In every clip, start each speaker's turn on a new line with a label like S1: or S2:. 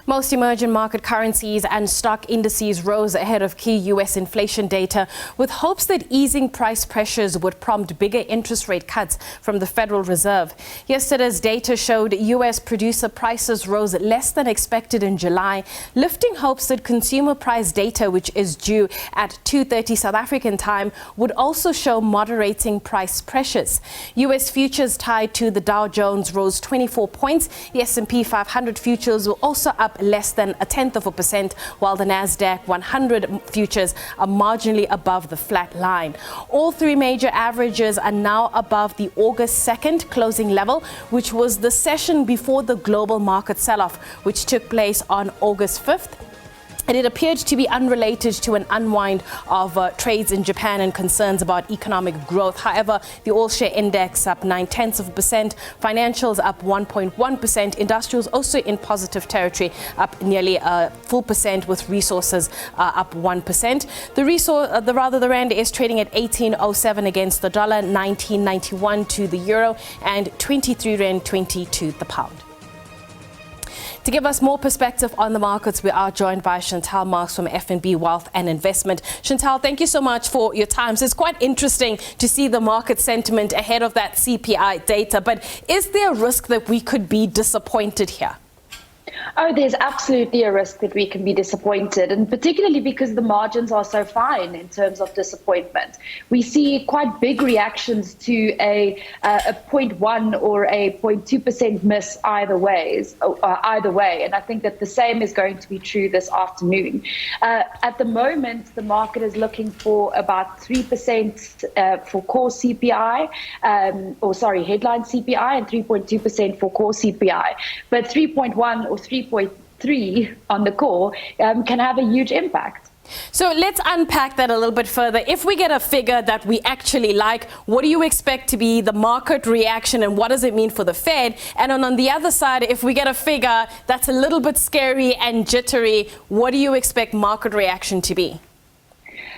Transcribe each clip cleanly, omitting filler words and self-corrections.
S1: Most emerging market currencies and stock indices rose ahead of key U.S. inflation data, with hopes that easing price pressures would prompt bigger interest rate cuts from the Federal Reserve. Yesterday's data showed U.S. producer prices rose less than expected in July, lifting hopes that consumer price data, which is due at 2:30 South African time, would also show moderating price pressures. U.S. futures tied to the Dow Jones rose 24 points. The S&P 500 futures were also up less than 0.1%, while the Nasdaq 100 futures are marginally above the flat line. All three major averages are now above the August 2nd closing level, which was the session before the global market sell-off, which took place on August 5th. And it appeared to be unrelated to an unwind of trades in Japan and concerns about economic growth. However, the all-share index up 0.9%, financials up 1.1%, industrials also in positive territory, up nearly a full percent, with resources up 1%. The rand is trading at 18.07 against the dollar, 19.91 to the euro, and 23.22 rand to the pound. To give us more perspective on the markets, we are joined by Chantal Marks from FNB Wealth and Investment. Chantal, thank you so much for your time. So it's quite interesting to see the market sentiment ahead of that CPI data, but is there a risk that we could be disappointed here?
S2: Oh, there's absolutely a risk that we can be disappointed, and particularly because the margins are so fine in terms of disappointment. We see quite big reactions to a 0.1 or a 0.2% miss either way, and I think that the same is going to be true this afternoon. At the moment, the market is looking for about 3% for core CPI, headline CPI, and 3.2% for core CPI, but 3.1 or 3.3 on the core can have a huge impact.
S1: So let's unpack that a little bit further. If we get a figure that we actually like, what do you expect to be the market reaction, and what does it mean for the Fed? And on the other side, if we get a figure that's a little bit scary and jittery, what do you expect market reaction to be?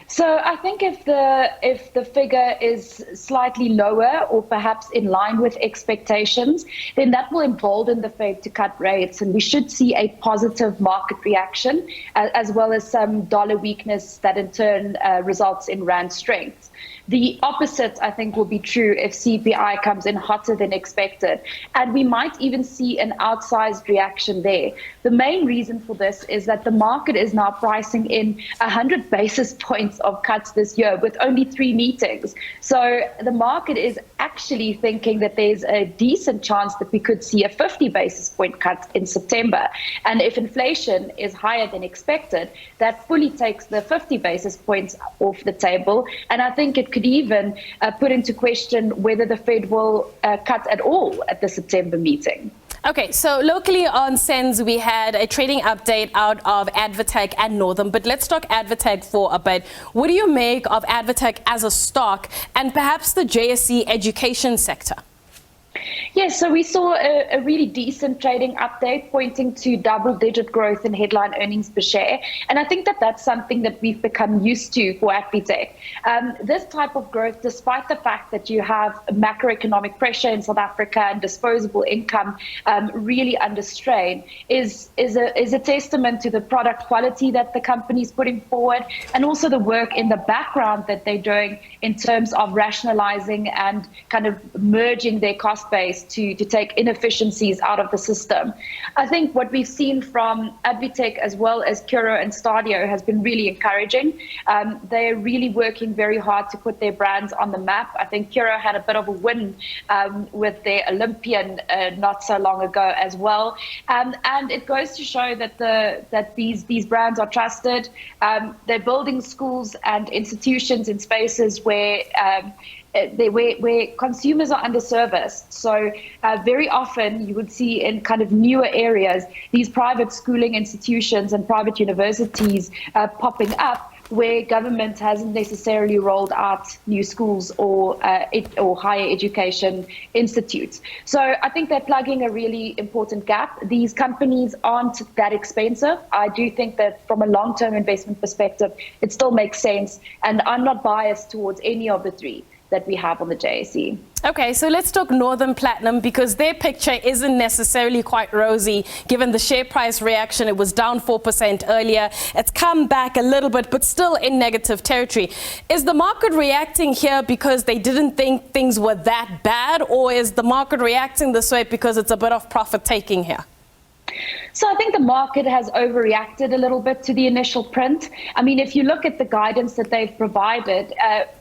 S2: So I think if the figure is slightly lower or perhaps in line with expectations, then that will embolden the Fed to cut rates, and we should see a positive market reaction, as well as some dollar weakness that in turn results in rand strength. The opposite, I think, will be true if CPI comes in hotter than expected, and we might even see an outsized reaction there. The main reason for this is that the market is now pricing in 100 basis points of cuts this year with only 3 meetings. So the market is actually thinking that there's a decent chance that we could see a 50 basis point cut in September. And if inflation is higher than expected, that fully takes the 50 basis points off the table. And I think it could even put into question whether the Fed will cut at all at the September meeting.
S1: Okay, so locally on SENS, we had a trading update out of Advtech and Northern, but let's talk Advtech for a bit. What do you make of Advtech as a stock, and perhaps the JSE education sector?
S2: Yes, so we saw a really decent trading update pointing to double-digit growth in headline earnings per share. And I think that that's something that we've become used to for Advtech. This type of growth, despite the fact that you have macroeconomic pressure in South Africa and disposable income really under strain, is a testament to the product quality that the company is putting forward, and also the work in the background that they're doing in terms of rationalizing and kind of merging their cost base to take inefficiencies out of the system. I think what we've seen from Advtech as well as Curro and Stadio has been really encouraging. They're really working very hard to put their brands on the map. I think Curro had a bit of a win with their Olympian not so long ago as well. And it goes to show that these brands are trusted. They're building schools and institutions in spaces where consumers are underserviced. So very often you would see in kind of newer areas these private schooling institutions and private universities popping up, where government hasn't necessarily rolled out new schools or higher education institutes. So I think they're plugging a really important gap. These companies aren't that expensive. I do think that from a long-term investment perspective, it still makes sense. And I'm not biased towards any of the three. that we have on the JSE.
S1: Okay, so let's talk Northam Platinum, because their picture isn't necessarily quite rosy given the share price reaction. It was down 4% earlier. It's come back a little bit, but still in negative territory. Is the market reacting here because they didn't think things were that bad, or is the market reacting this way because it's a bit of profit taking here?
S2: So I think the market has overreacted a little bit to the initial print. I mean, if you look at the guidance that they've provided,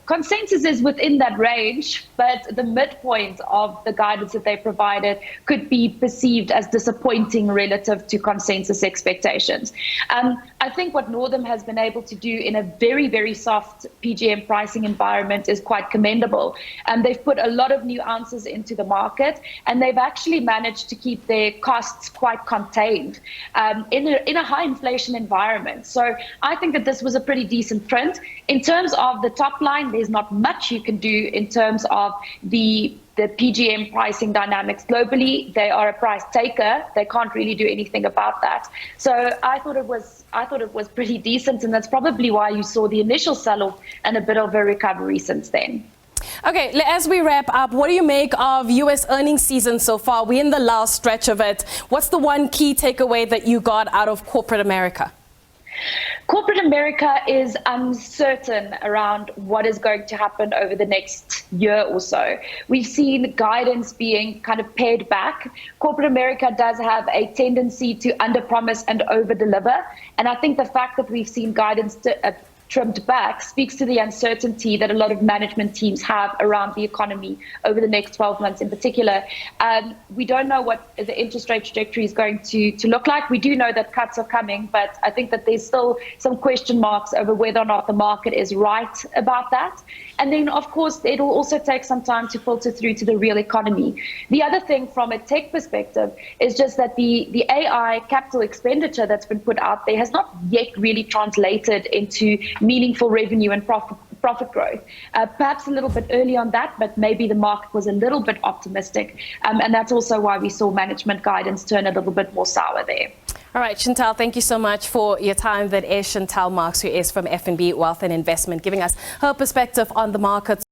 S2: consensus is within that range, but the midpoint of the guidance that they provided could be perceived as disappointing relative to consensus expectations. I think what Northam has been able to do in a very, very soft PGM pricing environment is quite commendable. They've put a lot of new ounces into the market, and they've actually managed to keep their costs quite contained in a high inflation environment. So I think that this was a pretty decent print. In terms of the top line, there's not much you can do in terms of the PGM pricing dynamics globally. They are a price taker. They can't really do anything about that. So I thought it was pretty decent, and that's probably why you saw the initial sell-off and a bit of a recovery since then.
S1: Okay, as we wrap up, what do you make of US earnings season so far? We're in the last stretch of it. What's the one key takeaway that you got out of corporate America?
S2: Corporate America is uncertain around what is going to happen over the next year or so. We've seen guidance being kind of pared back. Corporate America does have a tendency to underpromise and overdeliver. And I think the fact that we've seen guidance trimmed back speaks to the uncertainty that a lot of management teams have around the economy over the next 12 months in particular. We don't know what the interest rate trajectory is going to look like. We do know that cuts are coming, but I think that there's still some question marks over whether or not the market is right about that. And then, of course, it'll also take some time to filter through to the real economy. The other thing from a tech perspective is just that the AI capital expenditure that's been put out there has not yet really translated into meaningful revenue and profit growth. Perhaps a little bit early on that, but maybe the market was a little bit optimistic. And that's also why we saw management guidance turn a little bit more sour there.
S1: All right, Chantal, thank you so much for your time. That is Chantal Marx, who is from FNB Wealth and Investment, giving us her perspective on the markets.